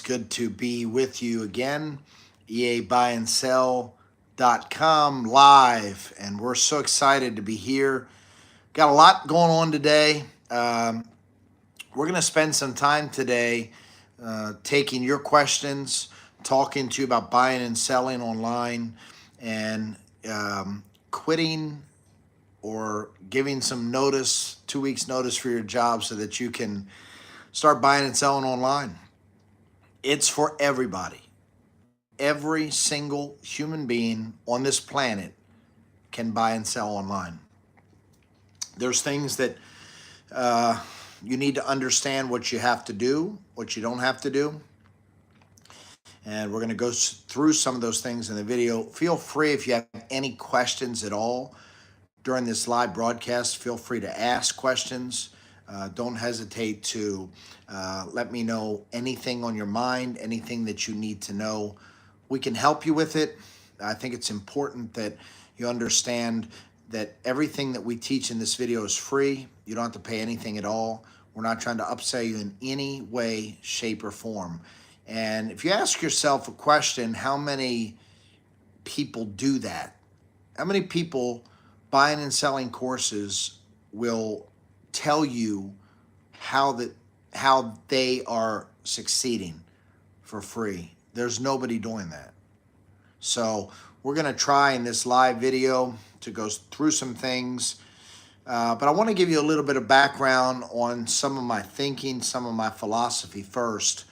good to be with you again. EABUYANDSELL.com live, and we're so excited to be here. Got a lot going on today. We're going to spend some time today taking your questions, talking to you about buying and selling online, and quitting or giving some notice, 2 weeks notice for your job so that you can start buying and selling online. It's for everybody. Every single human being on this planet can buy and sell online. There's things that you need to understand what you have to do, what you don't have to do. And we're going to go through some of those things in the video. Feel free, if you have any questions at all during this live broadcast, feel free to ask questions. Don't hesitate to let me know anything on your mind, anything that you need to know. We can help you with it. I think it's important that you understand that everything that we teach in this video is free. You don't have to pay anything at all. We're not trying to upsell you in any way, shape, or form. And if you ask yourself a question, how many people do that? How many people buying and selling courses will tell you how they are succeeding for free? There's nobody doing that. So we're going to try in this live video to go through some things. But I want to give you a little bit of background on some of my thinking, some of my philosophy first,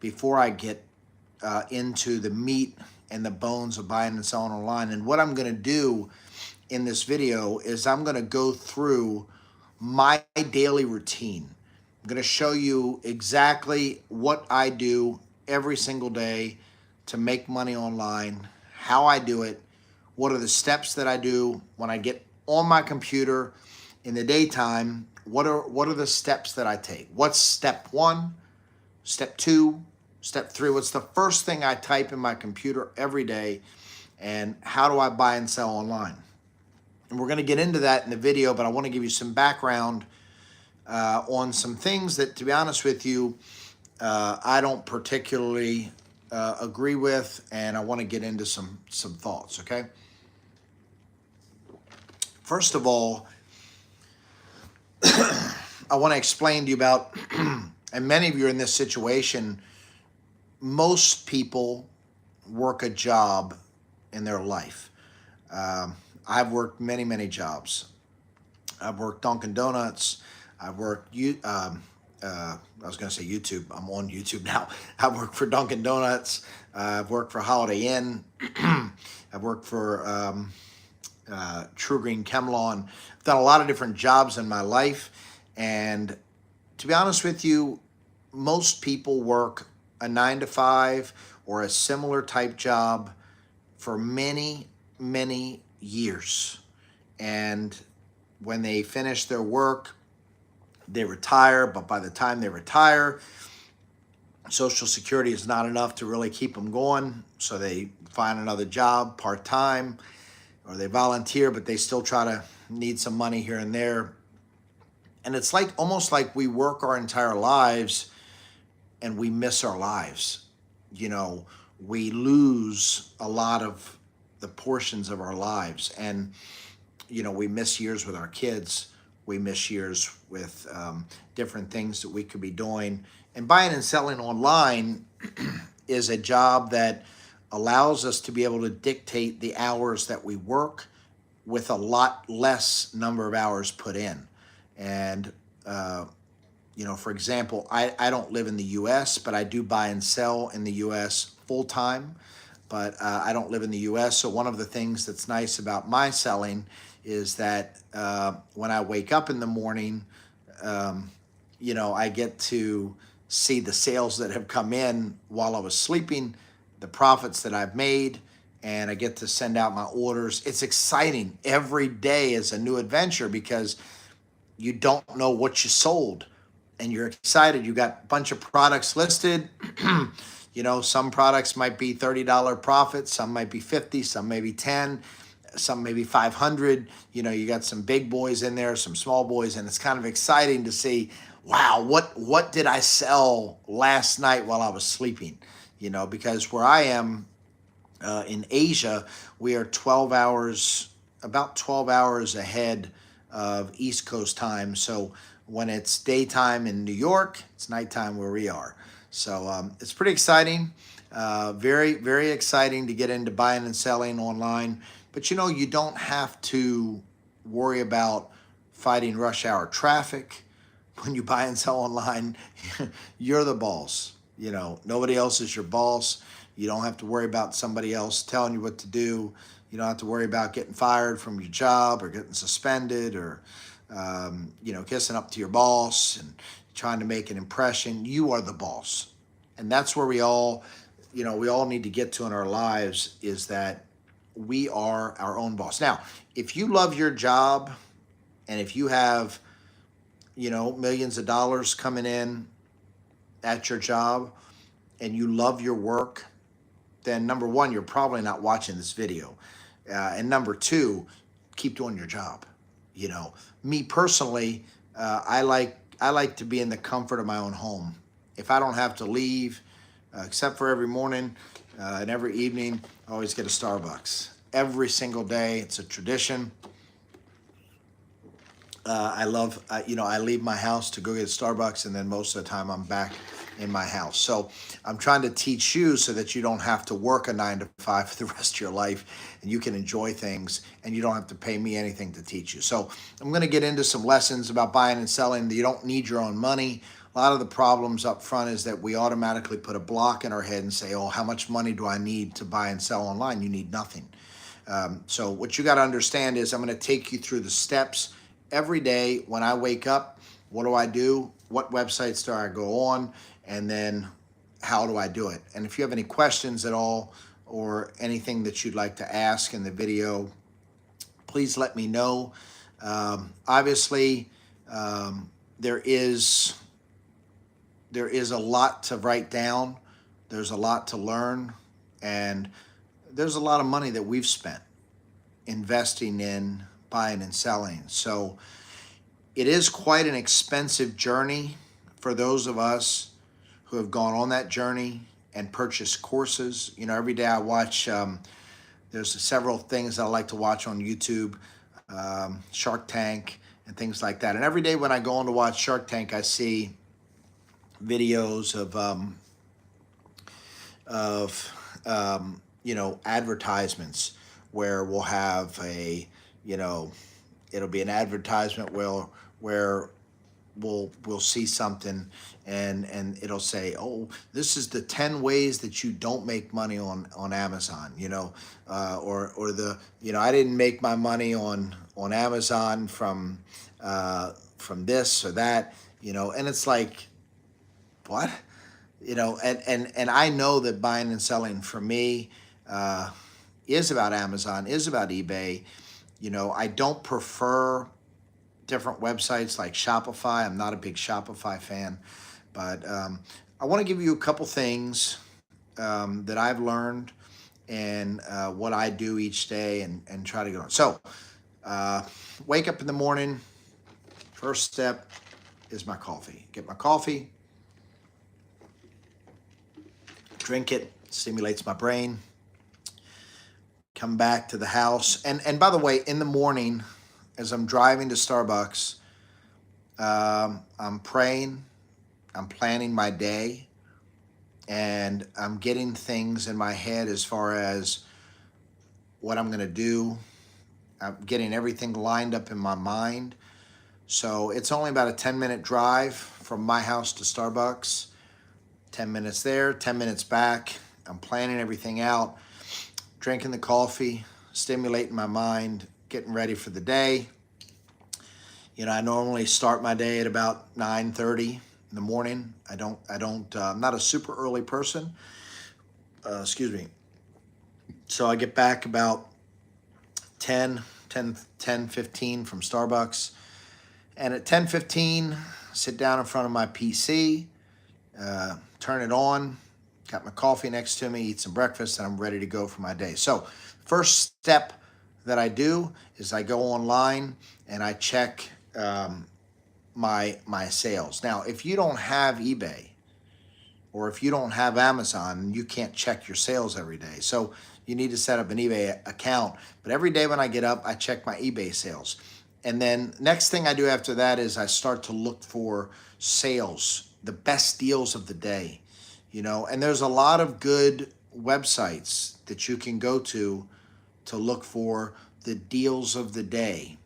before I get into the meat and the bones of buying and selling online. And what I'm going to do in this video is I'm going to go through my daily routine. I'm going to show you exactly what I do every single day to make money online, how I do it, what are the steps that I do when I get on my computer in the daytime. What are the steps that I take? What's step 1, step 2, step 3? What's the first thing I type in my computer every day, and how do I buy and sell online? And we're going to get into that in the video, but I want to give you some background on some things that, to be honest with you, I don't particularly agree with, and I want to get into some thoughts, okay? First of all, I want to explain to you about, and many of you are in this situation, most people work a job in their life. I've worked many, many jobs. I've worked Dunkin' Donuts. I've worked, I was going to say YouTube. I'm on YouTube now. I've worked for Dunkin' Donuts. I've worked for Holiday Inn. I've worked for True Green Chemlawn. I've done a lot of different jobs in my life. And to be honest with you, most people work a 9-to-5 or a similar type job for many, many years. And when they finish their work, they retire. But by the time they retire, Social Security is not enough to really keep them going. So they find another job part-time, or they volunteer, but they still try to need some money here and there. And it's like almost like we work our entire lives and we miss our lives. You know, we lose a lot of the portions of our lives. And, you know, we miss years with our kids. We miss years with different things that we could be doing. And buying and selling online is a job that allows us to be able to dictate the hours that we work with a lot less number of hours put in. And, you know, for example, I don't live in the U.S., but I do buy and sell in the U.S. full time. But I don't live in the U.S., so one of the things that's nice about my selling is that when I wake up in the morning, you know, I get to see the sales that have come in while I was sleeping, the profits that I've made, and I get to send out my orders. It's exciting. Every day is a new adventure because you don't know what you sold, and you're excited. You got a bunch of products listed. You know, some products might be $30 profit, some might be 50, some may be 10, some maybe 500. You know, you got some big boys in there, some small boys, and it's kind of exciting to see wow, what did I sell last night while I was sleeping? Because where I am in Asia, we are 12 hours, about 12 hours ahead of East Coast time. So when it's daytime in New York, it's nighttime where we are. So it's pretty exciting. Very, very exciting to get into buying and selling online. But you don't have to worry about fighting rush hour traffic. When you buy and sell online, you're the boss. Nobody else is your boss. You don't have to worry about somebody else telling you what to do. You don't have to worry about getting fired from your job or getting suspended or, kissing up to your boss and trying to make an impression. You are the boss. And that's where we all need to get to in our lives, is that we are our own boss. Now, if you love your job and if you have, millions of dollars coming in at your job and you love your work, then number one, you're probably not watching this video. And number two, keep doing your job. Me personally, I like to be in the comfort of my own home. If I don't have to leave, except for every morning and every evening, I always get a Starbucks. Every single day, it's a tradition. I leave my house to go get Starbucks, and then most of the time I'm back in my house. So I'm trying to teach you so that you don't have to work a 9 to 5 for the rest of your life, and you can enjoy things, and you don't have to pay me anything to teach you. So I'm going to get into some lessons about buying and selling. You don't need your own money. A lot of the problems up front is that we automatically put a block in our head and say, oh, how much money do I need to buy and sell online? You need nothing. So what you got to understand is I'm going to take you through the steps every day. When I wake up, what do I do? What websites do I go on? And then how do I do it? And if you have any questions at all or anything that you'd like to ask in the video, please let me know. Obviously, there is a lot to write down. There's a lot to learn. And there's a lot of money that we've spent investing in buying and selling. So it is quite an expensive journey for those of us who have gone on that journey and purchased courses. Every day I watch, there's several things that I like to watch on YouTube, Shark Tank and things like that. And every day when I go on to watch Shark Tank, I see videos of advertisements where we'll have it'll be an advertisement where we'll see something and it'll say, oh, this is the 10 ways that you don't make money on Amazon, or I didn't make my money on Amazon from this or that, and it's like, what? And I know that buying and selling for me is about Amazon, is about eBay. I don't prefer different websites like Shopify. I'm not a big Shopify fan, but I want to give you a couple things that I've learned and what I do each day and try to get on. So wake up in the morning. First step is my coffee. Get my coffee, drink it, stimulates my brain. Come back to the house. And by the way, in the morning, as I'm driving to Starbucks, I'm praying, I'm planning my day, and I'm getting things in my head as far as what I'm going to do. I'm getting everything lined up in my mind. So it's only about a 10-minute drive from my house to Starbucks. 10 minutes there, 10 minutes back. I'm planning everything out, drinking the coffee, stimulating my mind, getting ready for the day. I normally start my day at about 9:30 in the morning. I'm not a super early person. Excuse me. So I get back about 10:15 from Starbucks. And at 10:15, sit down in front of my PC, turn it on, got my coffee next to me, eat some breakfast, and I'm ready to go for my day. So first step that I do is I go online and I check my sales. Now, if you don't have eBay or if you don't have Amazon, you can't check your sales every day. So you need to set up an eBay account. But every day when I get up, I check my eBay sales. And then next thing I do after that is I start to look for sales, the best deals of the day, and there's a lot of good websites that you can go to look for the deals of the day.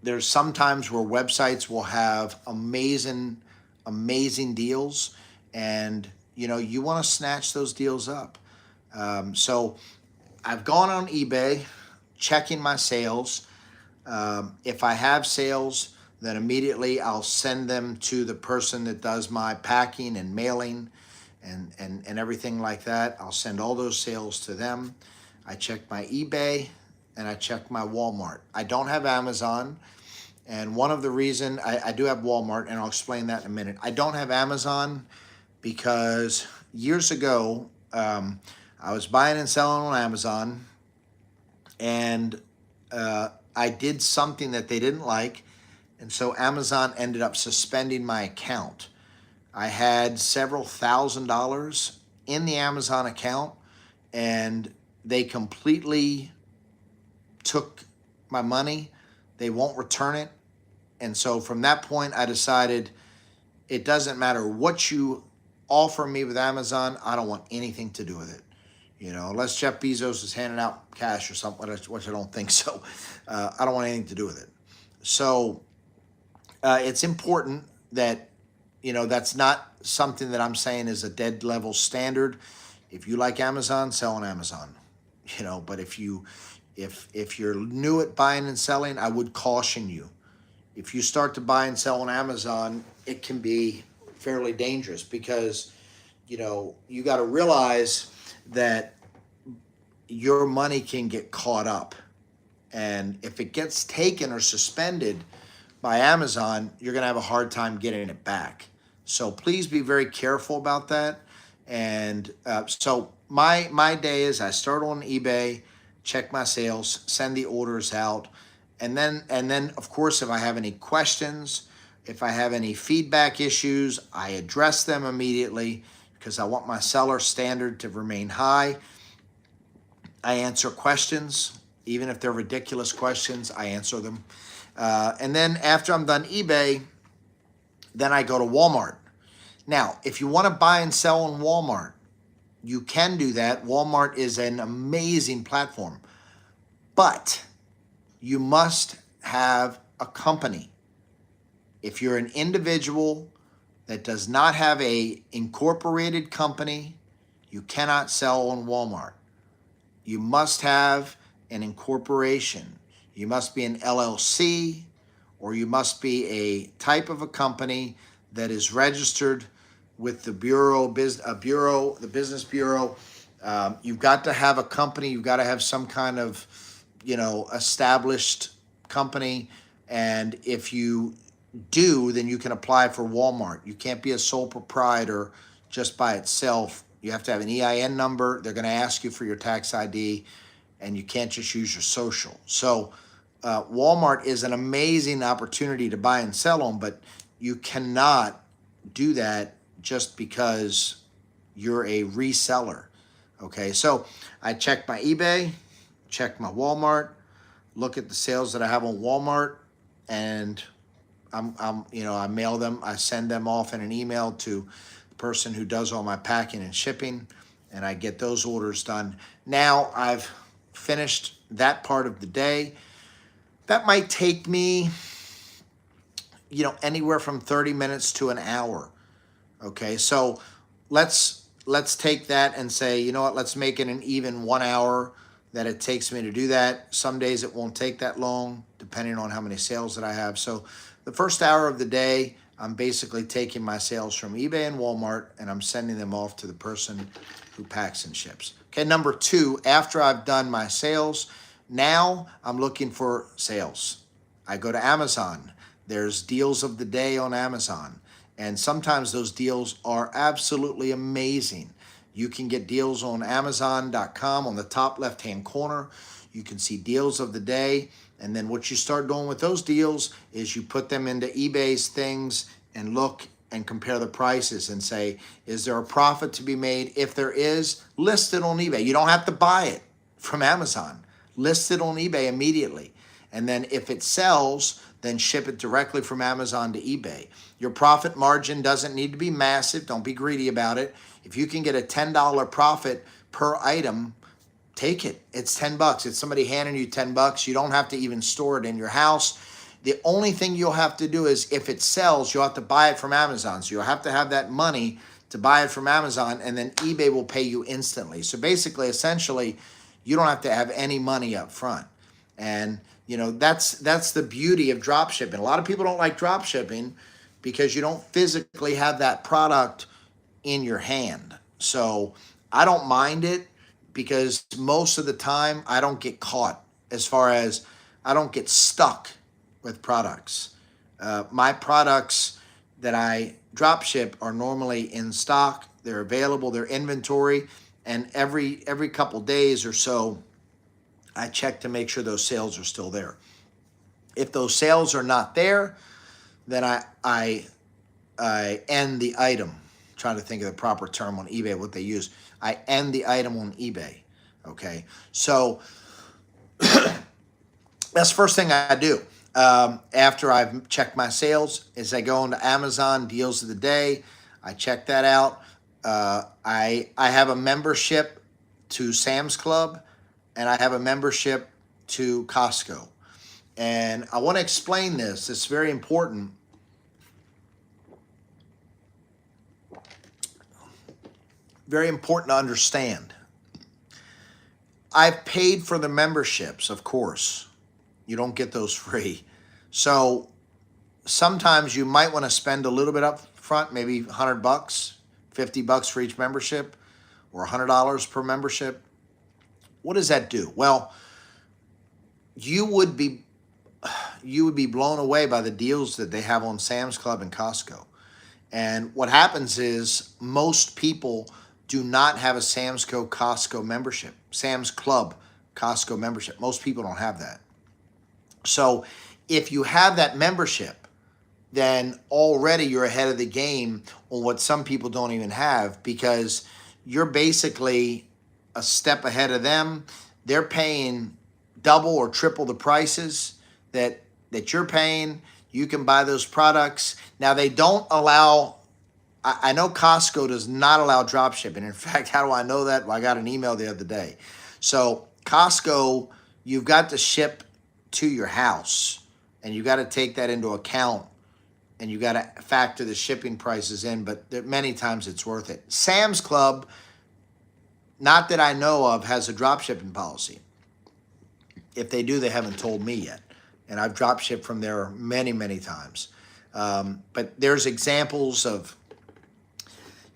There's sometimes where websites will have amazing deals, and you want to snatch those deals up. So I've gone on eBay, checking my sales. If I have sales, then immediately I'll send them to the person that does my packing and mailing and everything like that. I'll send all those sales to them. I check my eBay and I check my Walmart. I don't have Amazon. And one of the reason I do have Walmart, and I'll explain that in a minute. I don't have Amazon because years ago, I was buying and selling on Amazon, and I did something that they didn't like, and so Amazon ended up suspending my account. I had several $1,000s in the Amazon account, and they completely took my money. They won't return it. And so from that point, I decided it doesn't matter what you offer me with Amazon. I don't want anything to do with it. Unless Jeff Bezos is handing out cash or something, which I don't think so. I don't want anything to do with it. So it's important that, that's not something that I'm saying is a dead level standard. If you like Amazon, sell on Amazon. But if you're new at buying and selling, I would caution you. If you start to buy and sell on Amazon, it can be fairly dangerous because, you got to realize that your money can get caught up. And if it gets taken or suspended by Amazon, you're going to have a hard time getting it back. So please be very careful about that. And so my day is I start on eBay, check my sales, send the orders out. And then of course, if I have any questions, if I have any feedback issues, I address them immediately because I want my seller standard to remain high. I answer questions, even if they're ridiculous questions, I answer them. And then after I'm done eBay, then I go to Walmart. Now, if you want to buy and sell on Walmart, you can do that. Walmart is an amazing platform, but you must have a company. If you're an individual that does not have a incorporated company, you cannot sell on Walmart. You must have an incorporation. You must be an LLC, or you must be a type of a company that is registered with the the Business Bureau. You've got to have a company. You've got to have some kind of, established company. And if you do, then you can apply for Walmart. You can't be a sole proprietor just by itself. You have to have an EIN number. They're going to ask you for your tax ID, and you can't just use your social. So Walmart is an amazing opportunity to buy and sell on, but you cannot do that just because you're a reseller. Okay, so I check my eBay, check my Walmart, look at the sales that I have on Walmart, and I mail them. I send them off in an email to the person who does all my packing and shipping, and I get those orders done. Now I've finished that part of the day. That might take me, anywhere from 30 minutes to an hour. Okay, so let's take that and say, let's make it an even 1 hour that it takes me to do that. Some days it won't take that long, depending on how many sales that I have. So the first hour of the day, I'm basically taking my sales from eBay and Walmart, and I'm sending them off to the person who packs and ships. Okay, number 2, after I've done my sales, now I'm looking for sales. I go to Amazon. There's deals of the day on Amazon. And sometimes those deals are absolutely amazing. You can get deals on Amazon.com on the top left-hand corner. You can see deals of the day. And then what you start doing with those deals is you put them into eBay's things and look and compare the prices and say, is there a profit to be made? If there is, list it on eBay. You don't have to buy it from Amazon. List it on eBay immediately. And then if it sells, then ship it directly from Amazon to eBay. Your profit margin doesn't need to be massive. Don't be greedy about it. If you can get a $10 profit per item, take it. It's $10. It's somebody handing you $10. You don't have to even store it in your house. The only thing you'll have to do is if it sells, you'll have to buy it from Amazon. So you'll have to have that money to buy it from Amazon, and then eBay will pay you instantly. So basically, essentially, you don't have to have any money up front. And you know, that's the beauty of drop shipping. A lot of people don't like drop shipping because you don't physically have that product in your hand. So I don't mind it because most of the time I don't get caught, as far as I don't get stuck with products. My products that I drop ship are normally in stock. They're available, they're inventory, and every couple days or so, I check to make sure those sales are still there. If those sales are not there, then I end the item. I'm trying to think of the proper term on eBay, what they use. I end the item on eBay. Okay, so that's the first thing I do. After I've checked my sales is I go into Amazon deals of the day. I check that out. I have a membership to Sam's Club, and I have a membership to Costco. And I want to explain this. It's very important. Very important to understand. I've paid for the memberships, of course. You don't get those free. So sometimes you might want to spend a little bit up front, maybe $100, $50 for each membership, or $100 per membership. What does that do? Well, you would be blown away by the deals that they have on Sam's Club and Costco. And what happens is most people do not have a Sam's Club Costco membership. Sam's Club Costco membership. Most people don't have that. So if you have that membership, then already you're ahead of the game on what some people don't even have, because you're basically a step ahead of them. They're paying double or triple the prices that you're paying. You can buy those products. Now, they don't allow, I know Costco does not allow drop shipping. In fact, how do I know that? Well, I got an email the other day. So Costco, you've got to ship to your house, and you got to take that into account, and you got to factor the shipping prices in, but many times it's worth it. Sam's Club, not that I know of, has a drop shipping policy. If they do, they haven't told me yet. And I've drop shipped from there many, many times. But there's examples of,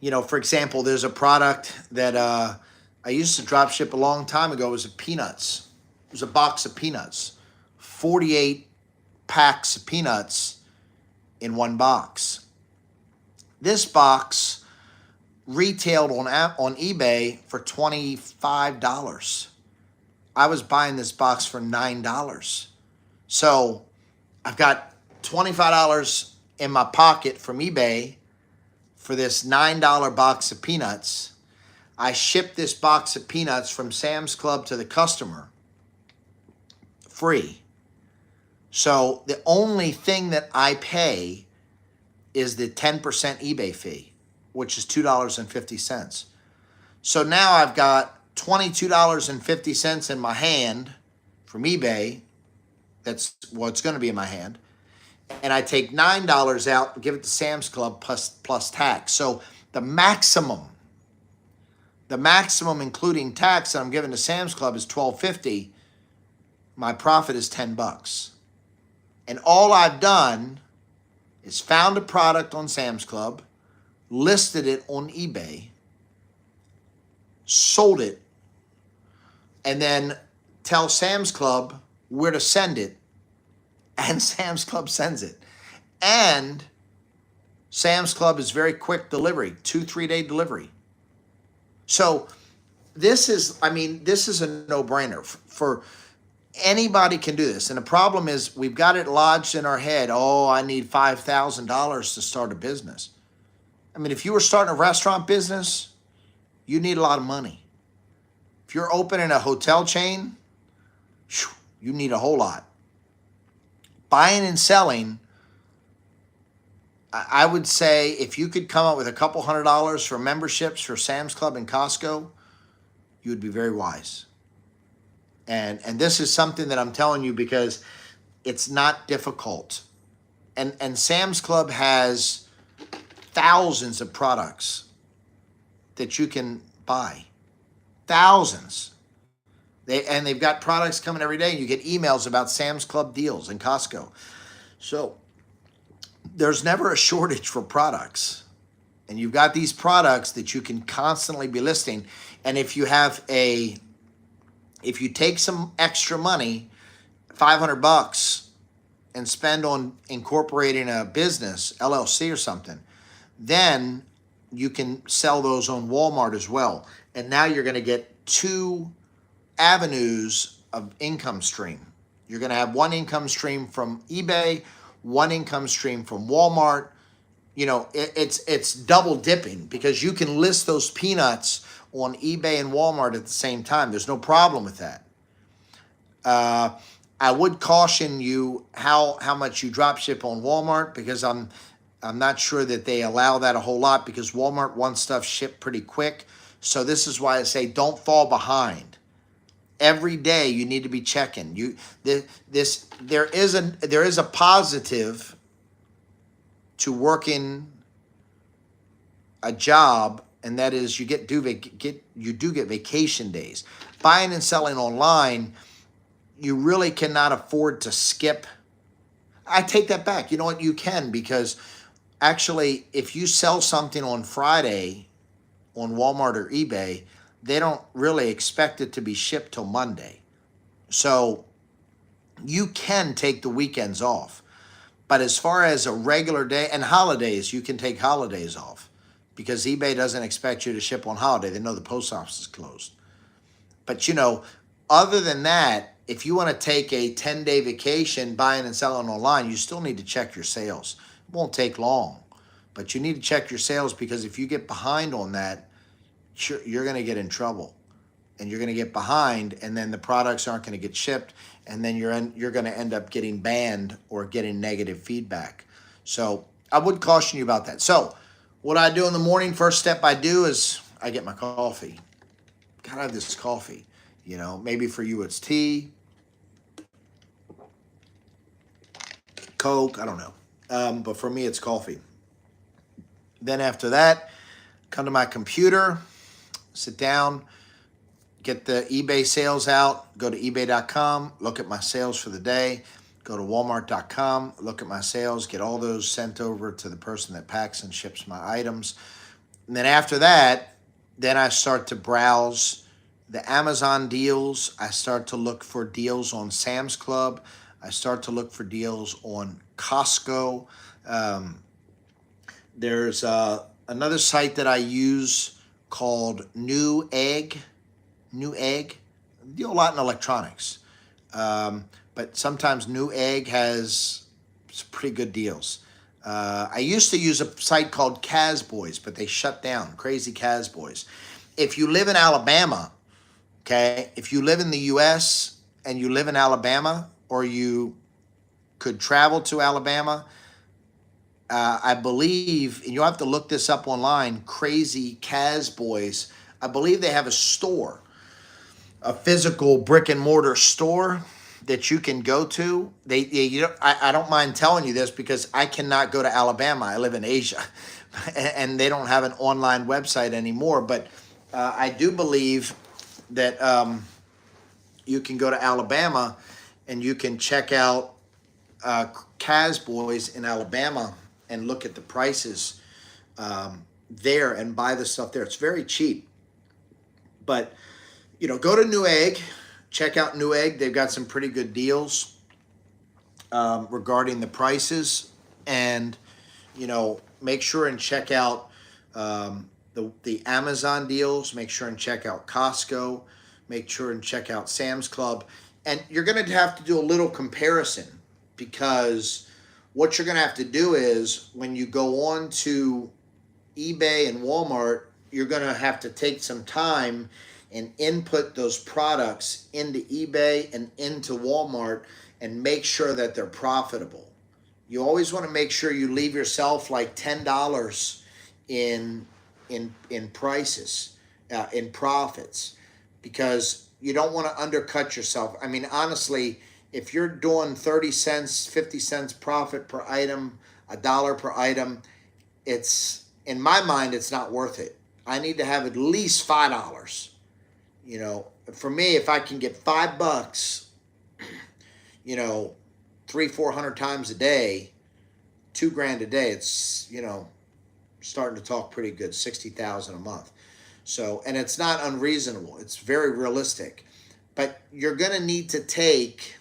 you know, for example, there's a product that I used to drop ship a long time ago. It was peanuts. It was a box of peanuts. 48 packs of peanuts in one box. This box retailed on eBay for $25. I was buying this box for $9. So I've got $25 in my pocket from eBay for this $9 box of peanuts. I shipped this box of peanuts from Sam's Club to the customer free. So the only thing that I pay is the 10% eBay fee, which is $2.50. So now I've got $22.50 in my hand from eBay. That's what's going to be in my hand. And I take $9 out and give it to Sam's Club plus tax. So the maximum including tax that I'm giving to Sam's Club is $12.50. My profit is $10. And all I've done is found a product on Sam's Club, listed it on eBay, sold it, and then tell Sam's Club where to send it, and Sam's Club sends it. And Sam's Club is very quick delivery, 2-3 day delivery. So this is a no-brainer for Anybody can do this. And the problem is we've got it lodged in our head. Oh, I need $5,000 to start a business. I mean, if you were starting a restaurant business, you need a lot of money. If you're opening a hotel chain, you need a whole lot. Buying and selling, I would say if you could come up with a couple $100 for memberships for Sam's Club and Costco, you would be very wise. And this is something that I'm telling you because it's not difficult. And Sam's Club has thousands of products that you can buy. Thousands. They've got products coming every day. You get emails about Sam's Club deals and Costco. So there's never a shortage for products. And you've got these products that you can constantly be listing. And if you take some extra money, $500, and spend on incorporating a business, LLC or something, then you can sell those on Walmart as well. And now you're going to get 2 avenues of income stream. You're going to have one income stream from eBay, one income stream from Walmart. You know, it's double dipping because you can list those peanuts on eBay and Walmart at the same time. There's no problem with that. I would caution you how much you drop ship on Walmart because I'm not sure that they allow that a whole lot because Walmart wants stuff shipped pretty quick. So this is why I say don't fall behind. Every day you need to be checking. There is a positive to working a job, and that is you do get vacation days. Buying and selling online, you really cannot afford to skip. I take that back. You know what? You can, because actually, if you sell something on Friday on Walmart or eBay, they don't really expect it to be shipped till Monday. So you can take the weekends off. But as far as a regular day and holidays, you can take holidays off because eBay doesn't expect you to ship on holiday. They know the post office is closed. But, you know, other than that, if you want to take a 10-day vacation buying and selling online, you still need to check your sales. It won't take long, but you need to check your sales because if you get behind on that, you're going to get in trouble and you're going to get behind, and then the products aren't going to get shipped, and then you're going to end up getting banned or getting negative feedback. So I would caution you about that. So what I do in the morning, first step I do is I get my coffee. Gotta have this coffee. You know, maybe for you it's tea, Coke, I don't know. But for me it's coffee. Then after that, come to my computer, sit down, get the eBay sales out, go to ebay.com, look at my sales for the day, go to walmart.com, look at my sales, get all those sent over to the person that packs and ships my items. And then after that, then I start to browse the Amazon deals. I start to look for deals on Sam's Club. I start to look for deals on Costco. There's another site that I use called Newegg. I deal a lot in electronics. But sometimes Newegg has some pretty good deals. I used to use a site called Casboys, but they shut down. Crazy Casboys. If you live in Alabama, okay, if you live in the U.S. and you live in Alabama, or you could travel to Alabama, I believe, and you'll have to look this up online, Crazy Casboys, I believe they have a store, a physical brick and mortar store that you can go to. I don't mind telling you this because I cannot go to Alabama. I live in Asia, and they don't have an online website anymore. But I do believe that you can go to Alabama and you can check out Casboys in Alabama and look at the prices there and buy the stuff there. It's very cheap. But, you know, go to Newegg, check out Newegg. They've got some pretty good deals regarding the prices. And, you know, make sure and check out the Amazon deals. Make sure and check out Costco. Make sure and check out Sam's Club. And you're going to have to do a little comparison, because what you're going to have to do is when you go on to eBay and Walmart, you're going to have to take some time and input those products into eBay and into Walmart and make sure that they're profitable. You always want to make sure you leave yourself like $10 in prices, in profits, because you don't want to undercut yourself. I mean, honestly, if you're doing 30 cents, 50 cents profit per item, $1 per item, it's, in my mind, it's not worth it. I need to have at least $5. You know, for me, if I can get $5, you know, 300-400 times a day, $2,000 a day, it's, you know, starting to talk pretty good, 60,000 a month. So, and it's not unreasonable. It's very realistic. But you're going to need to take,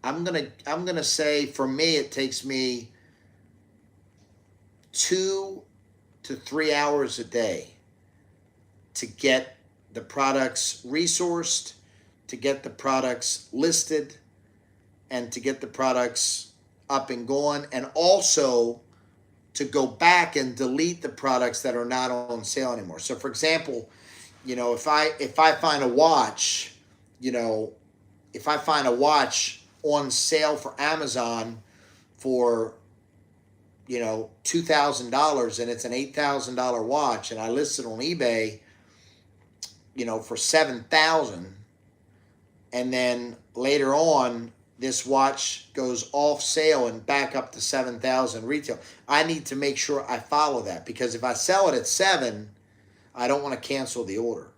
I'm going to say, for me, it takes me 2 to 3 hours a day to get the products resourced, to get the products listed, and to get the products up and going, and also to go back and delete the products that are not on sale anymore. So for example, you know, if I find a watch, you know, if I find a watch on sale for Amazon for, you know, $2,000, and it's an $8,000 watch, and I list it on eBay, you know, for $7,000, and then later on this watch goes off sale and back up to $7,000 retail, I need to make sure I follow that, because if I sell it at $7,000, I don't want to cancel the order,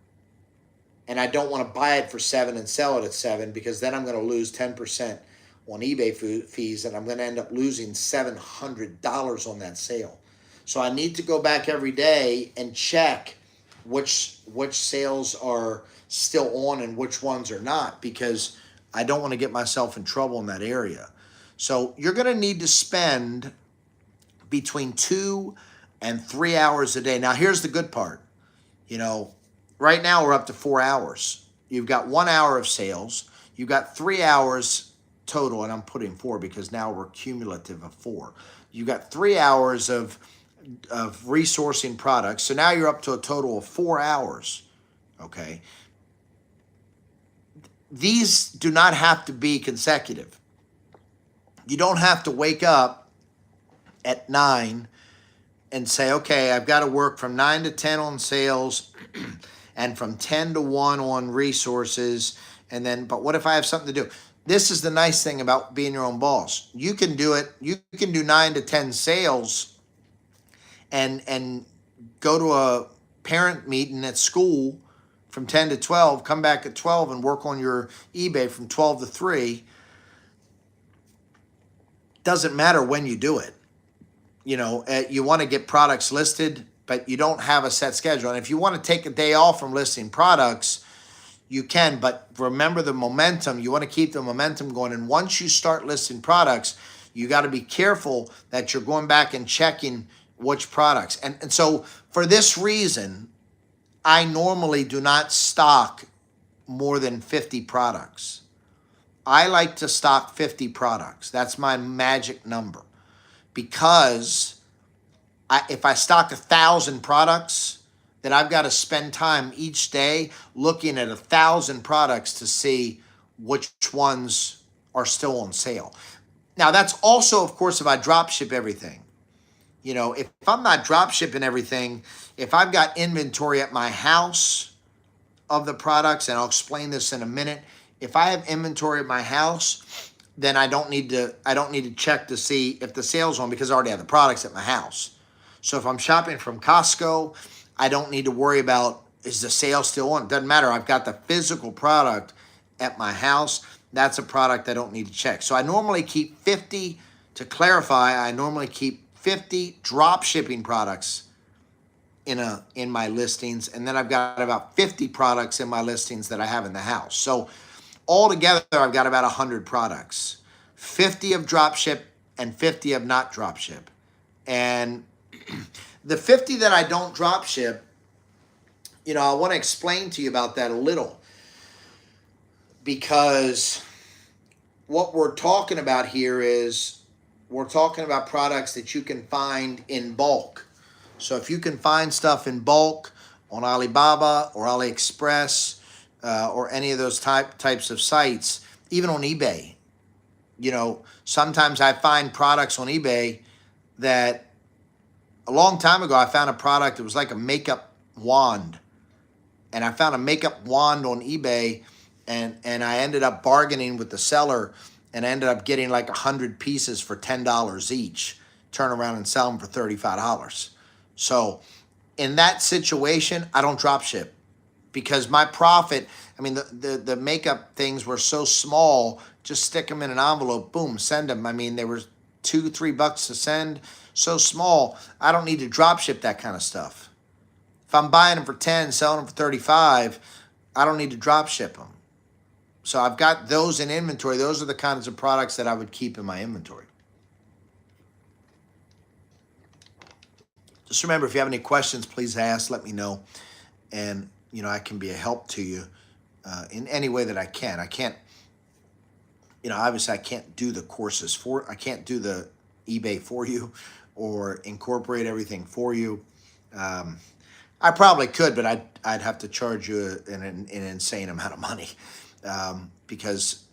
and I don't want to buy it for $7,000 and sell it at $7,000, because then I'm going to lose 10% on eBay fees, and I'm going to end up losing $700 on that sale. So I need to go back every day and check which sales are still on and which ones are not, because I don't want to get myself in trouble in that area. So you're going to need to spend between 2 and 3 hours a day. Now, here's the good part. You know, right now we're up to 4 hours. You've got 1 hour of sales. You've got 3 hours total, and I'm putting 4 because now we're cumulative of 4. You've got 3 hours of resourcing products. So now you're up to a total of 4 hours, okay? These do not have to be consecutive. You don't have to wake up at 9 and say, okay, I've got to work from 9 to 10 on sales and from 10 to 1 on resources. And then, but what if I have something to do? This is the nice thing about being your own boss. You can do it. You can do 9 to 10 sales and go to a parent meeting at school from 10 to 12, come back at 12 and work on your eBay from 12 to 3. Doesn't matter when you do it. You know, you want to get products listed, but you don't have a set schedule. And if you want to take a day off from listing products, you can, but remember the momentum. You want to keep the momentum going. And once you start listing products, you got to be careful that you're going back and checking which products. And so for this reason, I normally do not stock more than 50 products. I like to stock 50 products. That's my magic number. Because if I stock 1,000 products, then I've got to spend time each day looking at 1,000 products to see which ones are still on sale. Now, that's also, of course, if I drop ship everything. You know, if I'm not drop shipping everything, if I've got inventory at my house of the products, and I'll explain this in a minute, if I have inventory at my house, then I don't need to check to see if the sale's on, because I already have the products at my house. So if I'm shopping from Costco, I don't need to worry about, is the sale still on? It doesn't matter. I've got the physical product at my house. That's a product I don't need to check. So I normally keep 50, to clarify, I normally keep 50 drop shipping products in my listings, and then I've got about 50 products in my listings that I have in the house. So altogether, I've got about 100 products, 50 of drop ship and 50 of not drop ship. And the 50 that I don't drop ship, I want to explain to you about that a little, because what we're talking about here is we're talking about products that you can find in bulk. So if you can find stuff in bulk on Alibaba or AliExpress or any of those types of sites, even on eBay, sometimes I find products on eBay that a long time ago I found a product that was like a makeup wand. And I found a makeup wand on eBay, and I ended up bargaining with the seller, and I ended up getting like 100 pieces for $10 each, turn around and sell them for $35. So in that situation, I don't drop ship, because my profit, I mean, the makeup things were so small, just stick them in an envelope, boom, send them. I mean, they were $2-3 to send, so small, I don't need to drop ship that kind of stuff. If I'm buying them for 10, selling them for 35, I don't need to drop ship them. So I've got those in inventory. Those are the kinds of products that I would keep in my inventory. Just remember, if you have any questions, please ask, let me know. And, I can be a help to you in any way that I can. I can't, obviously I can't do the courses I can't do the eBay for you or incorporate everything for you. I probably could, but I'd have to charge you an insane amount of money because,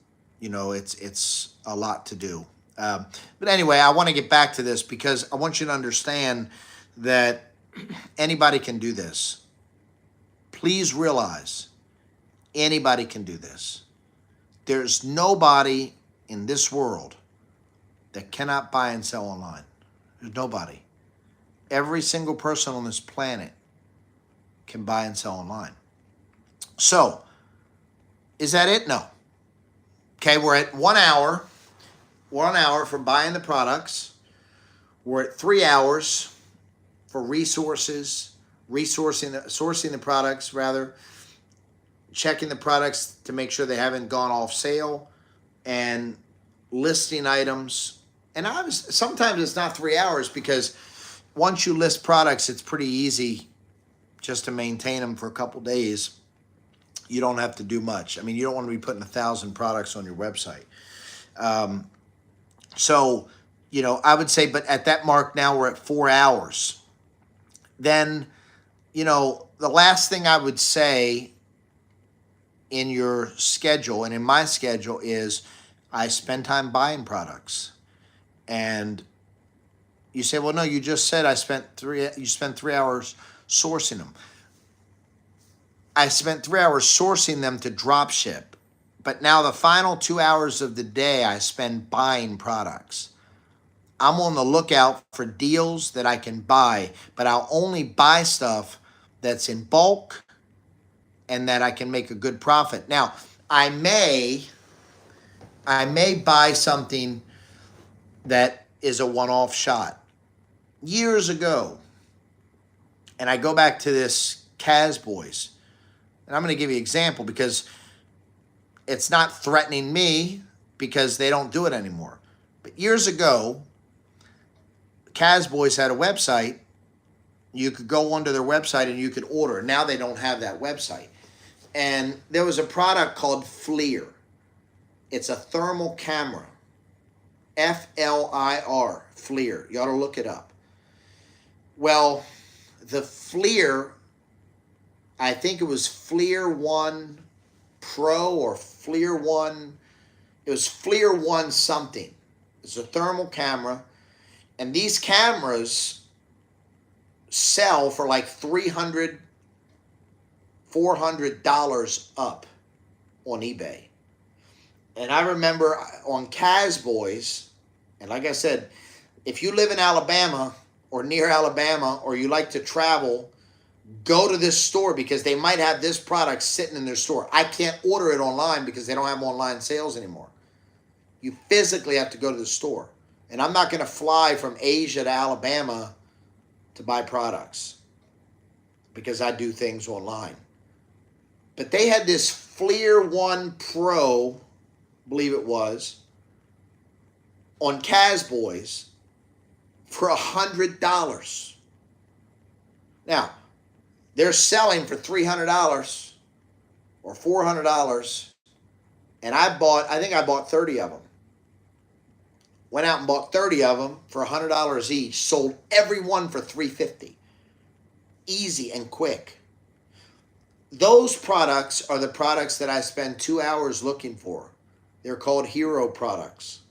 it's a lot to do. But anyway, I want to get back to this because I want you to understand that anybody can do this. Please realize anybody can do this. There's nobody in this world that cannot buy and sell online. There's nobody. Every single person on this planet can buy and sell online. So, is that it? No. Okay, we're at 1 hour. 1 hour for buying the products. We're at 3 hours for sourcing the products, checking the products to make sure they haven't gone off sale, and listing items. And sometimes it's not 3 hours, because once you list products, it's pretty easy just to maintain them for a couple days. You don't have to do much. I mean, you don't want to be putting 1,000 products on your website. So, I would say, but at that mark now we're at 4 hours. Then, the last thing I would say in your schedule and in my schedule is I spend time buying products. And you say, well, no, you just said you spent 3 hours sourcing them. I spent 3 hours sourcing them to drop ship. But now the final 2 hours of the day I spend buying products. I'm on the lookout for deals that I can buy, but I'll only buy stuff that's in bulk and that I can make a good profit. Now, I may buy something that is a one-off shot. Years ago, and I go back to this Boys, and I'm going to give you an example because it's not threatening me because they don't do it anymore. But years ago, Boys had a website. You could go onto their website and you could order. Now they don't have that website. And there was a product called FLIR. It's a thermal camera. FLIR, FLIR. You ought to look it up. Well, the FLIR, I think it was FLIR 1 Pro or FLIR 1. It was FLIR 1 something. It's a thermal camera. And these cameras sell for like $300, $400 up on eBay. And I remember on Boys, and like I said, if you live in Alabama or near Alabama or you like to travel, go to this store because they might have this product sitting in their store. I can't order it online because they don't have online sales anymore. You physically have to go to the store. And I'm not going to fly from Asia to Alabama to buy products because I do things online. But they had this FLIR 1 Pro, believe it was, on Boys for $100. Now, They're selling for $300 or $400, and I think I bought 30 of them. Went out and bought 30 of them for $100 each, sold every one for $350. Easy and quick. Those products are the products that I spend 2 hours looking for. They're called hero products.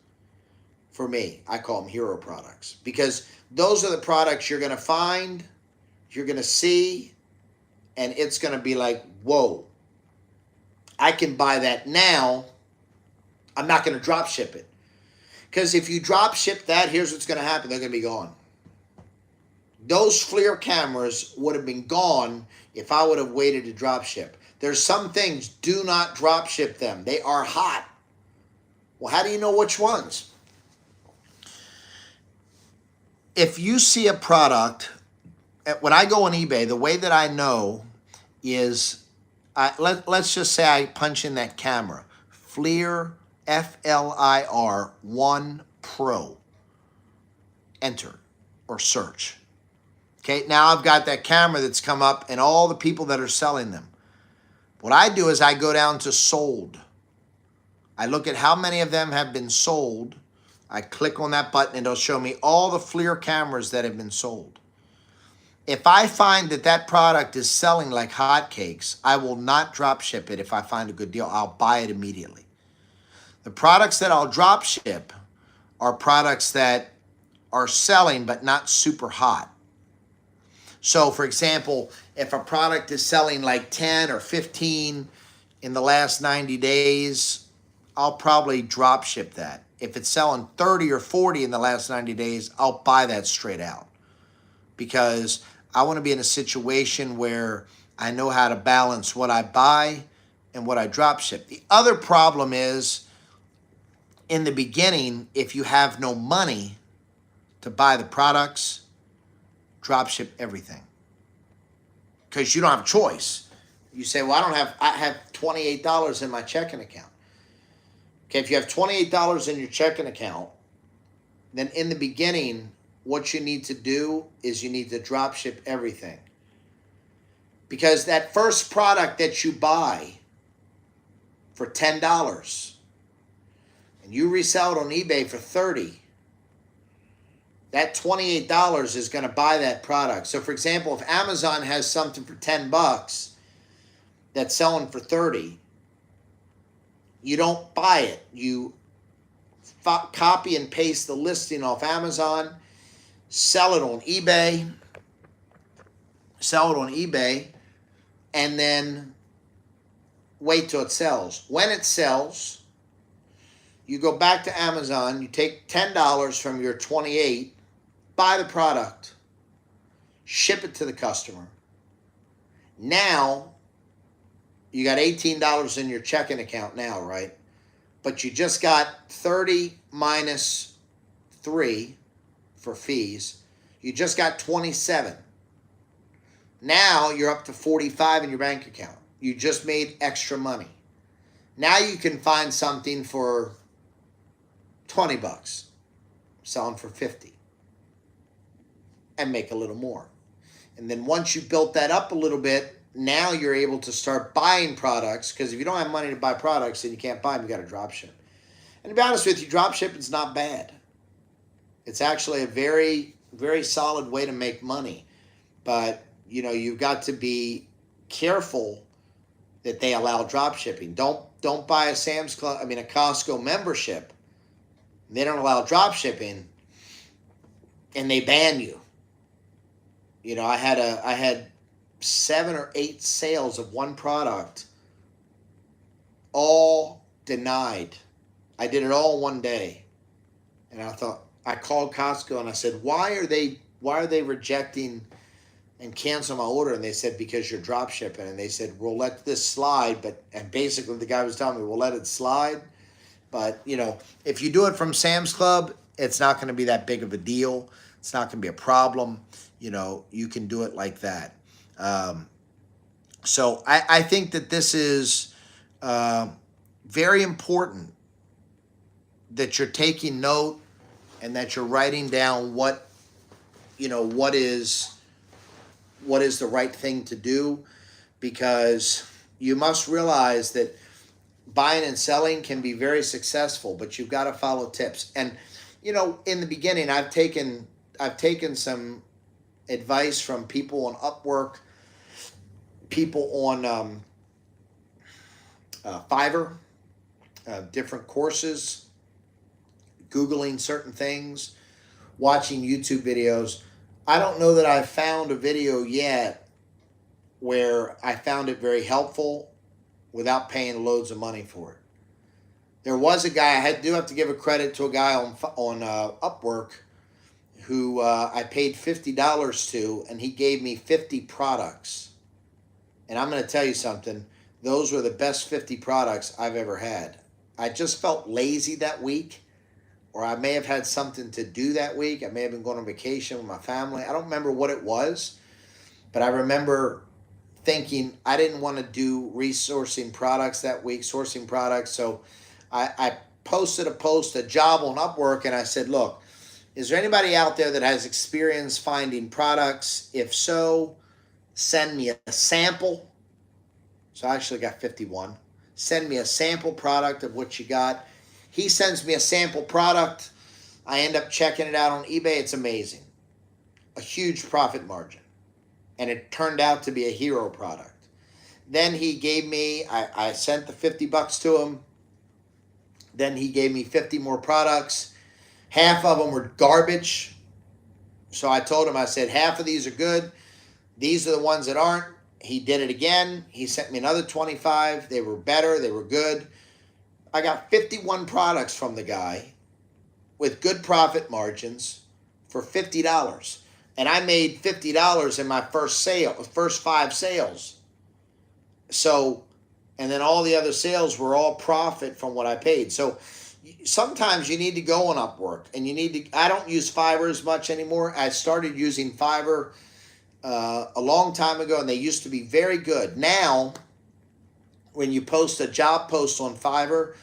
For me, I call them hero products because those are the products you're going to find, you're going to see, and it's going to be like, whoa, I can buy that now. I'm not going to drop ship it. Because if you drop ship that, here's what's going to happen. They're going to be gone. Those FLIR cameras would have been gone if I would have waited to drop ship. There's some things, do not drop ship them. They are hot. Well, how do you know which ones? If you see a product, when I go on eBay, the way that I know is, let's just say I punch in that camera, FLIR, FLIR 1 Pro, enter or search. Okay, now I've got that camera that's come up and all the people that are selling them. What I do is I go down to sold. I look at how many of them have been sold. I click on that button and it'll show me all the FLIR cameras that have been sold. If I find that that product is selling like hotcakes, I will not drop ship it if I find a good deal. I'll buy it immediately. The products that I'll drop ship are products that are selling but not super hot. So, for example, if a product is selling like 10 or 15 in the last 90 days, I'll probably drop ship that. If it's selling 30 or 40 in the last 90 days, I'll buy that straight out because I want to be in a situation where I know how to balance what I buy and what I drop ship. The other problem is in the beginning, if you have no money to buy the products, drop ship everything because you don't have a choice. You say, well, I have $28 in my checking account. Okay, if you have $28 in your checking account, then in the beginning, what you need to do is you need to drop ship everything. Because that first product that you buy for $10 and you resell it on eBay for $30, that $28 is going to buy that product. So for example, if Amazon has something for $10 that's selling for $30, you don't buy it. You copy and paste the listing off Amazon, sell it on eBay, and then wait till it sells. When it sells, you go back to Amazon, you take $10 from your $28, buy the product, ship it to the customer. Now, you got $18 in your checking account now, right? But you just got 30 minus 3 for fees. You just got 27. Now you're up to 45 in your bank account. You just made extra money. Now you can find something for $20, selling for 50, and make a little more. And then once you built that up a little bit, now you're able to start buying products, because if you don't have money to buy products, then you can't buy them, you got to drop ship. And to be honest with you, drop shipping is not bad. It's actually a very, very solid way to make money. But, you know, you've got to be careful that they allow drop shipping. Don't buy a a Costco membership. They don't allow drop shipping, and they ban you. You know, I had 7 or 8 sales of one product, all denied. I did it all one day, and I called Costco and I said, why are they rejecting and cancel my order? And they said, because you're drop shipping. And they said, we'll let this slide, and basically the guy was telling me, we'll let it slide. But, you know, if you do it from Sam's Club, it's not going to be that big of a deal. It's not going to be a problem. You know, you can do it like that. So I think that this is very important that you're taking note and that you're writing down what is what is the right thing to do, because you must realize that buying and selling can be very successful, but you've got to follow tips. And in the beginning, I've taken some advice from people on Upwork, people on Fiverr, different courses, Googling certain things, watching YouTube videos. I don't know that I've found a video yet where I found it very helpful without paying loads of money for it. There was a guy, I do have to give a credit to a guy on Upwork who I paid $50 to, and he gave me 50 products. And I'm going to tell you something, those were the best 50 products I've ever had. I just felt lazy that week, or I may have had something to do that week. I may have been going on vacation with my family. I don't remember what it was, but I remember thinking I didn't want to do sourcing products that week. So I posted a job on Upwork, and I said, look, is there anybody out there that has experience finding products? If so, send me a sample. So I actually got 51. Send me a sample product of what you got. He sends me a sample product. I end up checking it out on eBay. It's amazing. A huge profit margin. And it turned out to be a hero product. Then he gave me, I sent the $50 to him. Then he gave me 50 more products. Half of them were garbage. So I told him, I said, half of these are good. These are the ones that aren't. He did it again. He sent me another 25. They were better. They were good. I got 51 products from the guy with good profit margins for $50. And I made $50 in my first 5 sales. So, and then all the other sales were all profit from what I paid. So sometimes you need to go on Upwork, and I don't use Fiverr as much anymore. I started using Fiverr a long time ago, and they used to be very good. Now, when you post a job post on Fiverr,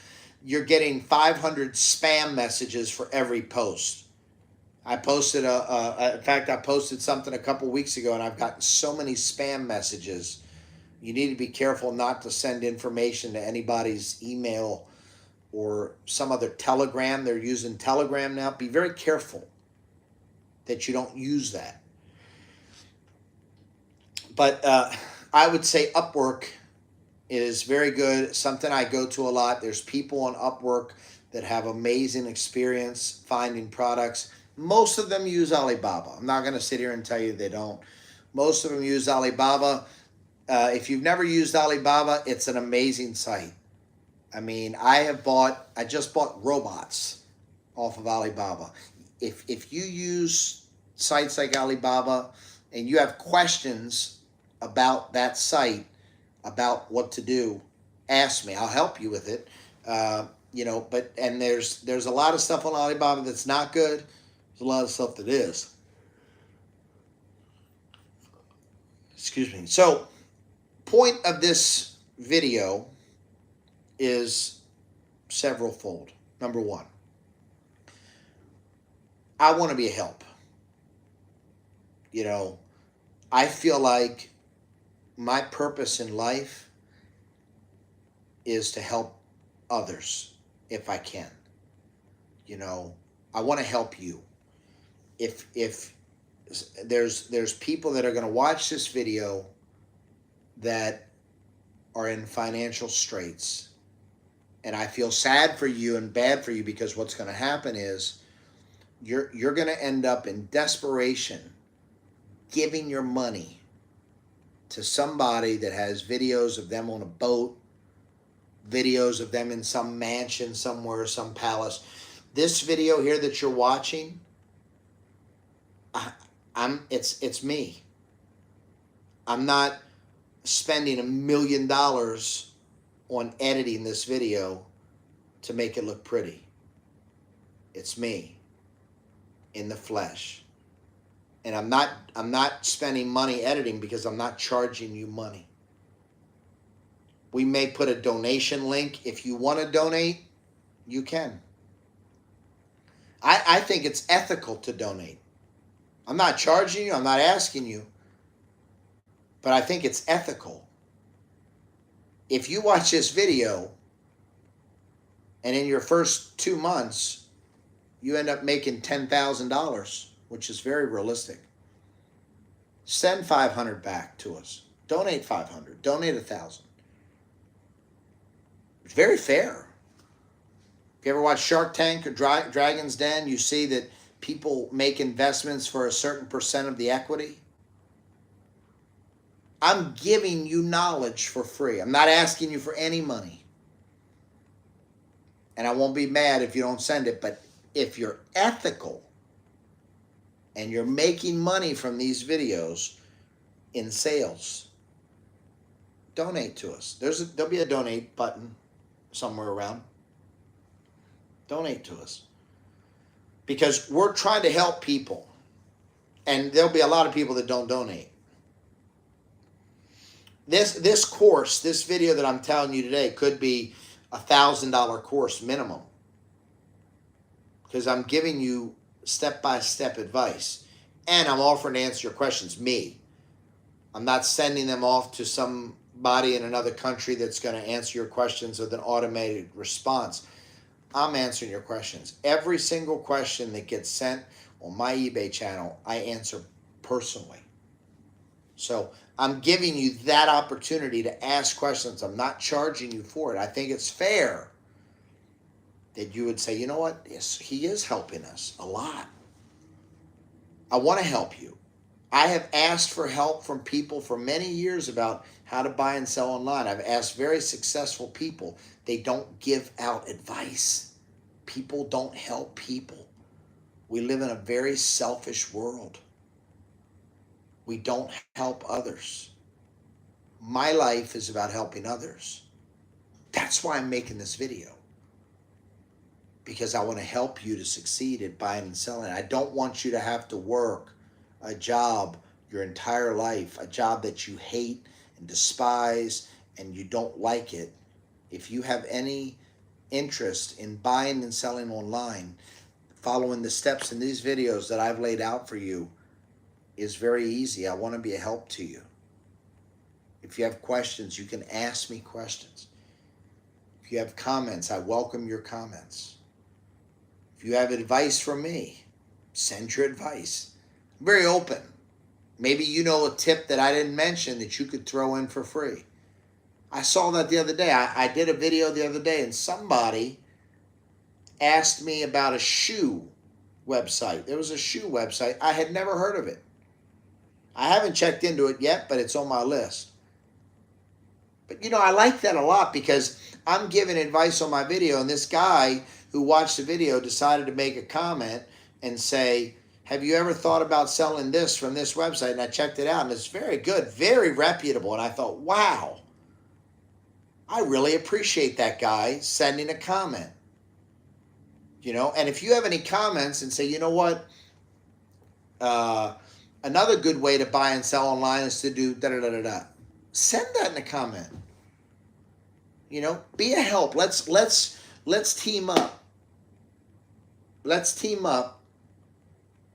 you're getting 500 spam messages for every post. I posted in fact, I posted something a couple weeks ago, and I've gotten so many spam messages. You need to be careful not to send information to anybody's email or some other Telegram. They're using Telegram now. Be very careful that you don't use that. But I would say Upwork is very good, something I go to a lot. There's people on Upwork that have amazing experience finding products. Most of them use Alibaba. I'm not going to sit here and tell you they don't. Most of them use Alibaba. If you've never used Alibaba, it's an amazing site. I mean, I just bought robots off of Alibaba. If you use sites like Alibaba and you have questions about that site, about what to do, ask me. I'll help you with it. And there's a lot of stuff on Alibaba that's not good. There's a lot of stuff that is. Excuse me. So, point of this video is several-fold. Number one, I want to be a help. I feel like my purpose in life is to help others if I can. I want to help you. If there's people that are going to watch this video that are in financial straits, and I feel sad for you and bad for you, because what's going to happen is you're going to end up in desperation giving your money to somebody that has videos of them on a boat, videos of them in some mansion somewhere, some palace. This video here that you're watching, it's me. I'm not spending $1 million on editing this video to make it look pretty. It's me in the flesh. And I'm not spending money editing because I'm not charging you money. We may put a donation link. If you want to donate, you can. I think it's ethical to donate. I'm not charging you. I'm not asking you. but I think it's ethical. If you watch this video and in your first 2 months, you end up making $10,000, which is very realistic, send 500 back to us. Donate 500, donate 1,000. It's very fair. If you ever watch Shark Tank or Dragon's Den, you see that people make investments for a certain percent of the equity. I'm giving you knowledge for free. I'm not asking you for any money. And I won't be mad if you don't send it, but if you're ethical and you're making money from these videos in sales, donate to us. There'll be a donate button somewhere around. Donate to us. Because we're trying to help people. And there'll be a lot of people that don't donate. This course, this video that I'm telling you today could be $1,000 course minimum. Because I'm giving you step-by-step advice. And I'm offering to answer your questions, me. I'm not sending them off to somebody in another country that's going to answer your questions with an automated response. I'm answering your questions. Every single question that gets sent on my eBay channel, I answer personally. So I'm giving you that opportunity to ask questions. I'm not charging you for it. I think it's fair that you would say, you know what? Yes, he is helping us a lot. I want to help you. I have asked for help from people for many years about how to buy and sell online. I've asked very successful people. They don't give out advice. People don't help people. We live in a very selfish world. We don't help others. My life is about helping others. That's why I'm making this video. Because I want to help you to succeed at buying and selling. I don't want you to have to work a job your entire life, a job that you hate and despise and you don't like it. If you have any interest in buying and selling online, following the steps in these videos that I've laid out for you is very easy. I want to be a help to you. If you have questions, you can ask me questions. If you have comments, I welcome your comments. If you have advice from me, send your advice. I'm very open. Maybe you know a tip that I didn't mention that you could throw in for free. I saw that the other day. I did a video the other day and somebody asked me about a shoe website. There was a shoe website. I had never heard of it. I haven't checked into it yet, but it's on my list. But, you know, I like that a lot because I'm giving advice on my video, and this guy who watched the video decided to make a comment and say, have you ever thought about selling this from this website? And I checked it out, and it's very good, very reputable. And I thought, wow, I really appreciate that guy sending a comment. You know, and if you have any comments and say, you know what, another good way to buy and sell online is to do da-da-da-da-da. Send that in a comment. You know, be a help. Let's team up. Let's team up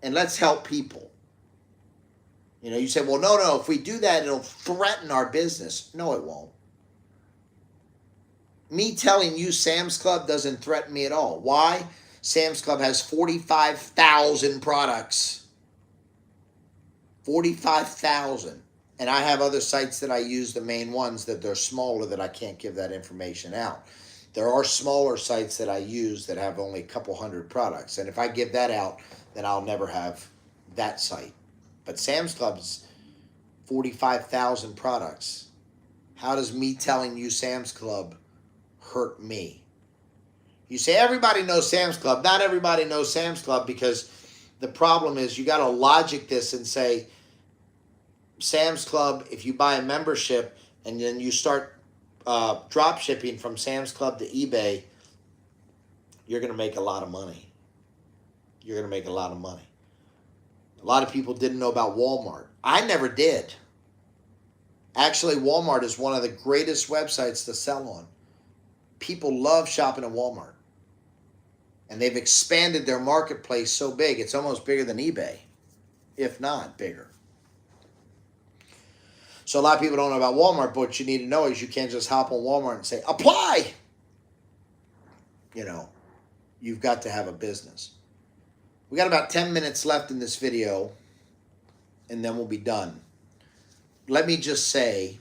and let's help people. You know, you say, well, no, if we do that, it'll threaten our business. No, it won't. Me telling you Sam's Club doesn't threaten me at all. Why? Sam's Club has 45,000 products. 45,000. And I have other sites that I use, the main ones that they're smaller that I can't give that information out. There are smaller sites that I use that have only a couple hundred products. And if I give that out, then I'll never have that site. But Sam's Club's 45,000 products. How does me telling you Sam's Club hurt me? You say everybody knows Sam's Club. Not everybody knows Sam's Club because the problem is you got to logic this and say, Sam's Club, if you buy a membership and then you start drop shipping from Sam's Club to eBay, you're going to make a lot of money. You're going to make a lot of money. A lot of people didn't know about Walmart. I never did. Actually, Walmart is one of the greatest websites to sell on. People love shopping at Walmart. And they've expanded their marketplace so big, it's almost bigger than eBay, if not bigger. So a lot of people don't know about Walmart, but what you need to know is you can't just hop on Walmart and say, apply. You know, you've got to have a business. We got about 10 minutes left in this video, and then we'll be done. Let me just say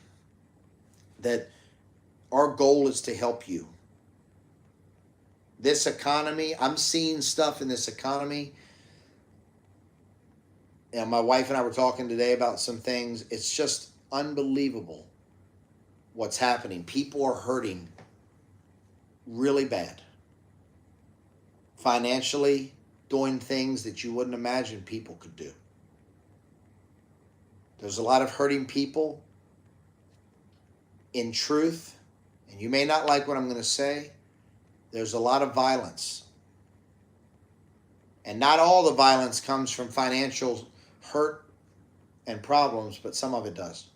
that our goal is to help you. This economy, I'm seeing stuff in this economy. And my wife and I were talking today about some things. It's just unbelievable what's happening. People are hurting really bad. Financially, doing things that you wouldn't imagine people could do. There's a lot of hurting people. In truth, and you may not like what I'm going to say, there's a lot of violence. And not all the violence comes from financial hurt and problems, but some of it does.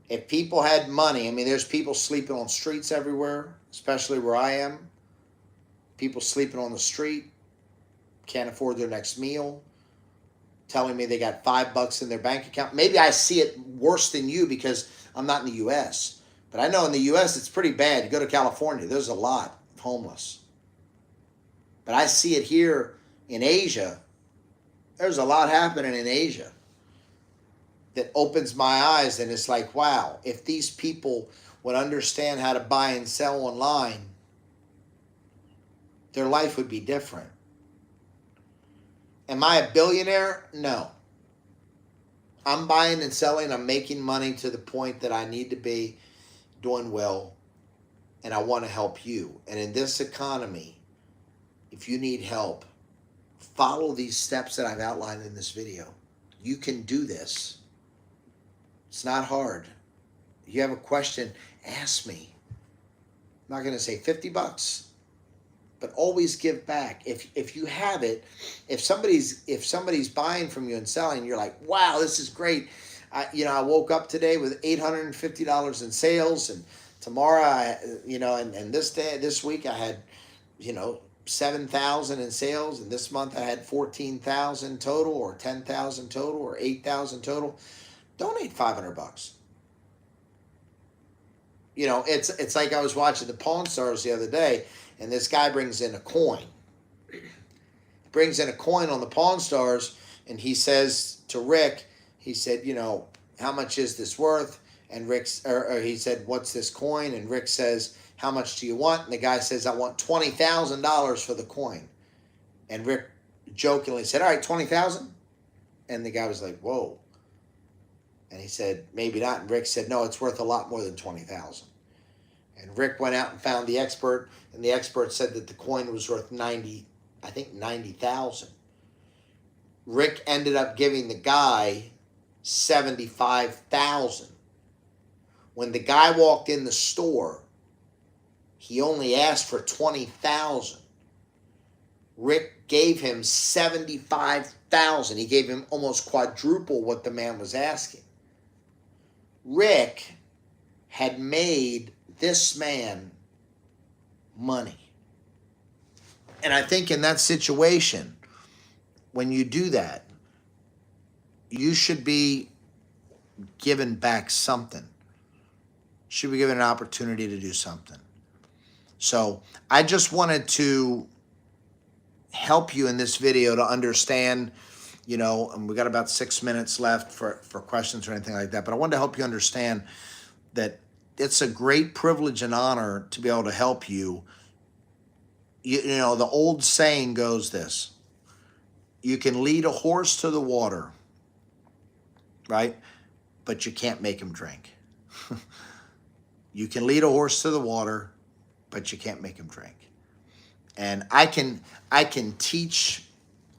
If people had money, I mean, there's people sleeping on streets everywhere, especially where I am. People sleeping on the street, can't afford their next meal, telling me they got $5 in their bank account. Maybe I see it worse than you because I'm not in the U.S. But I know in the U.S. it's pretty bad. You go to California, there's a lot of homeless. But I see it here in Asia. There's a lot happening in Asia that opens my eyes, and it's like, wow, if these people would understand how to buy and sell online, their life would be different. Am I a billionaire? No. I'm buying and selling. I'm making money to the point that I need to be doing well, and I want to help you. And in this economy, if you need help, follow these steps that I've outlined in this video. You can do this. It's not hard. If you have a question, ask me. I'm not going to say $50, but always give back. If you have it, if somebody's buying from you and selling, you're like, wow, this is great. I woke up today with $850 in sales, and tomorrow, and this week I had, 7,000 in sales, and this month I had 14,000 total, or 10,000 total, or 8,000 total. Donate $500. It's like I was watching the Pawn Stars the other day, and this guy brings in a coin. Brings in a coin on the Pawn Stars, and he says to Rick, he said, how much is this worth? And he said, what's this coin? And Rick says, how much do you want? And the guy says, I want $20,000 for the coin. And Rick jokingly said, all right, 20,000. And the guy was like, whoa. And he said, maybe not. And Rick said, no, it's worth a lot more than 20,000. And Rick went out and found the expert, and the expert said that the coin was worth 90,000. Rick ended up giving the guy 75,000. When the guy walked in the store, he only asked for 20,000. Rick gave him 75,000. He gave him almost quadruple what the man was asking. Rick had made this man money. And I think in that situation, when you do that, you should be given back something. Should be given an opportunity to do something. So I just wanted to help you in this video to understand, and we got about 6 minutes left for questions or anything like that, but I wanted to help you understand that it's a great privilege and honor to be able to help you. The old saying goes this: you can lead a horse to the water, right? But you can't make him drink. You can lead a horse to the water, but you can't make him drink. And I can teach,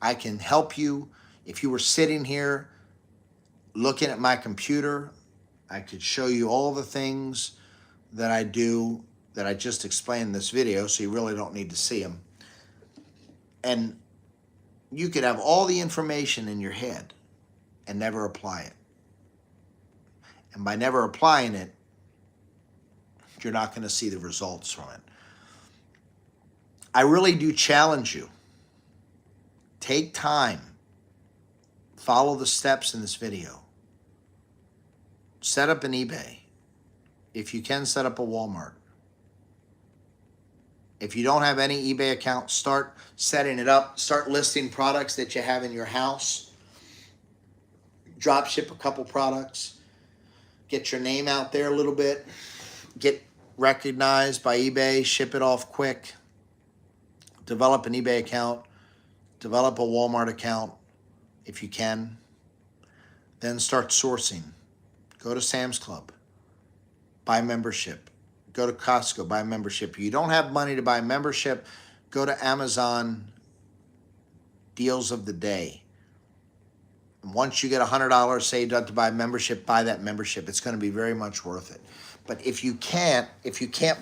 I can help you. If you were sitting here looking at my computer, I could show you all the things that I do that I just explained in this video, so you really don't need to see them. And you could have all the information in your head and never apply it. And by never applying it, you're not going to see the results from it. I really do challenge you. Take time. Follow the steps in this video. Set up an eBay. If you can, set up a Walmart. If you don't have any eBay account, start setting it up. Start listing products that you have in your house. Drop ship a couple products. Get your name out there a little bit. Get recognized by eBay. Ship it off quick. Develop an eBay account. Develop a Walmart account if you can. Then start sourcing. Go to Sam's Club. Buy membership. Go to Costco, buy membership. If you don't have money to buy membership, go to Amazon deals of the day. And once you get $100 saved up to buy membership, buy that membership. It's going to be very much worth it. But if you can't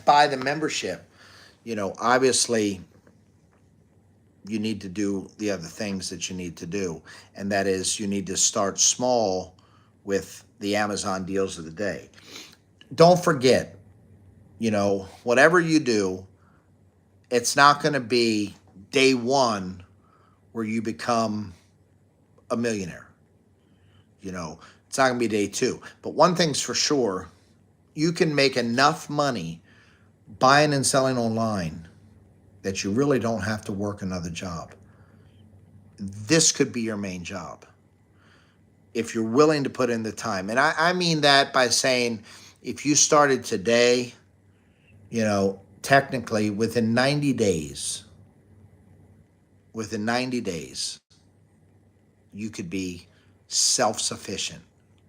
buy the membership, obviously you need to do the other things that you need to do. And that is, you need to start small with the Amazon deals of the day. Don't forget, whatever you do, it's not going to be day one where you become a millionaire. It's not going to be day two. But one thing's for sure, you can make enough money buying and selling online that you really don't have to work another job. This could be your main job if you're willing to put in the time. And I mean that by saying, if you started today, technically within 90 days, you could be self-sufficient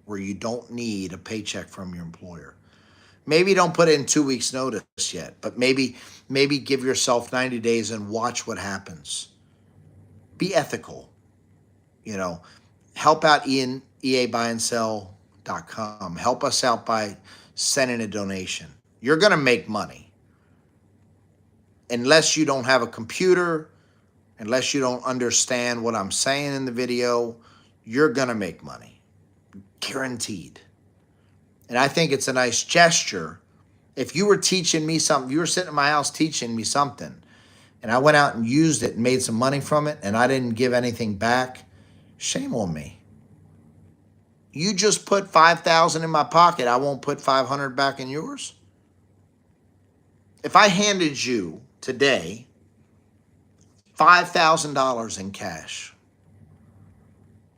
where you don't need a paycheck from your employer. Maybe don't put in 2 weeks notice yet, but maybe give yourself 90 days and watch what happens. Be ethical. Help out EABUYANDSELL.com. Help us out by sending a donation. You're going to make money. Unless you don't have a computer, unless you don't understand what I'm saying in the video, you're going to make money. Guaranteed. And I think it's a nice gesture. If you were teaching me something, you were sitting in my house teaching me something, and I went out and used it and made some money from it, and I didn't give anything back, shame on me. You just put $5,000 in my pocket, I won't put $500 back in yours? If I handed you today $5,000 in cash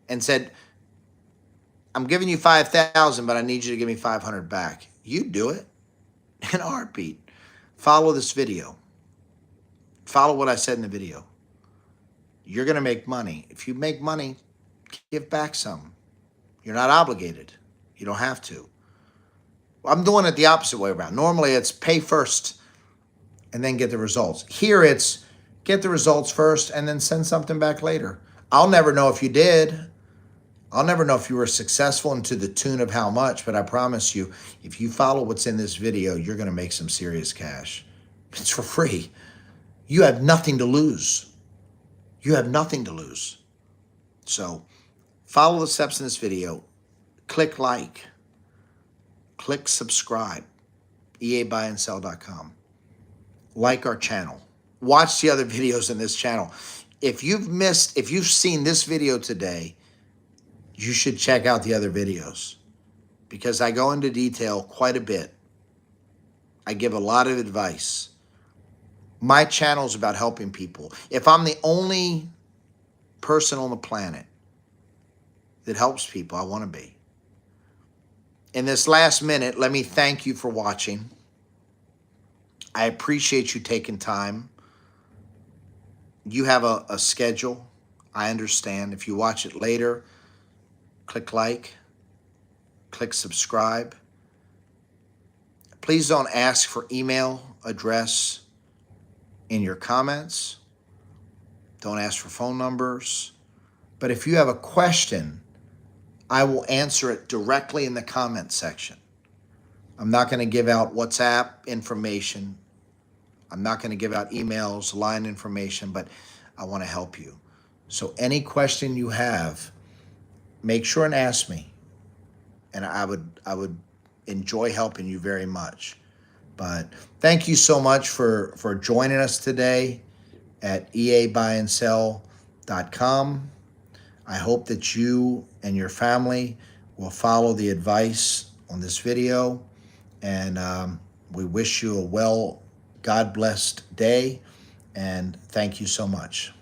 and said, I'm giving you $5,000, but I need you to give me $500 back, you'd do it in a heartbeat. Follow this video. Follow what I said in the video. You're going to make money. If you make money, give back some. You're not obligated. You don't have to. I'm doing it the opposite way around. Normally it's pay first and then get the results. Here it's get the results first and then send something back later. I'll never know if you did. I'll never know if you were successful and to the tune of how much, but I promise you, if you follow what's in this video, you're going to make some serious cash. It's for free. You have nothing to lose. You have nothing to lose. So follow the steps in this video. Click like. Click subscribe. EABUYANDSELL.com. Like our channel. Watch the other videos in this channel. If you've seen this video today, you should check out the other videos because I go into detail quite a bit. I give a lot of advice. My channel is about helping people. If I'm the only person on the planet that helps people, I want to be. In this last minute, let me thank you for watching. I appreciate you taking time. You have a schedule. I understand. If you watch it later, click like, click subscribe. Please don't ask for email address in your comments. Don't ask for phone numbers. But if you have a question, I will answer it directly in the comment section. I'm not going to give out WhatsApp information. I'm not going to give out emails, line information, but I want to help you. So any question you have, make sure and ask me. And I would enjoy helping you very much. But thank you so much for joining us today at EABUYANDSELL.com. I hope that you and your family will follow the advice on this video. And we wish you a well, God-blessed day. And thank you so much.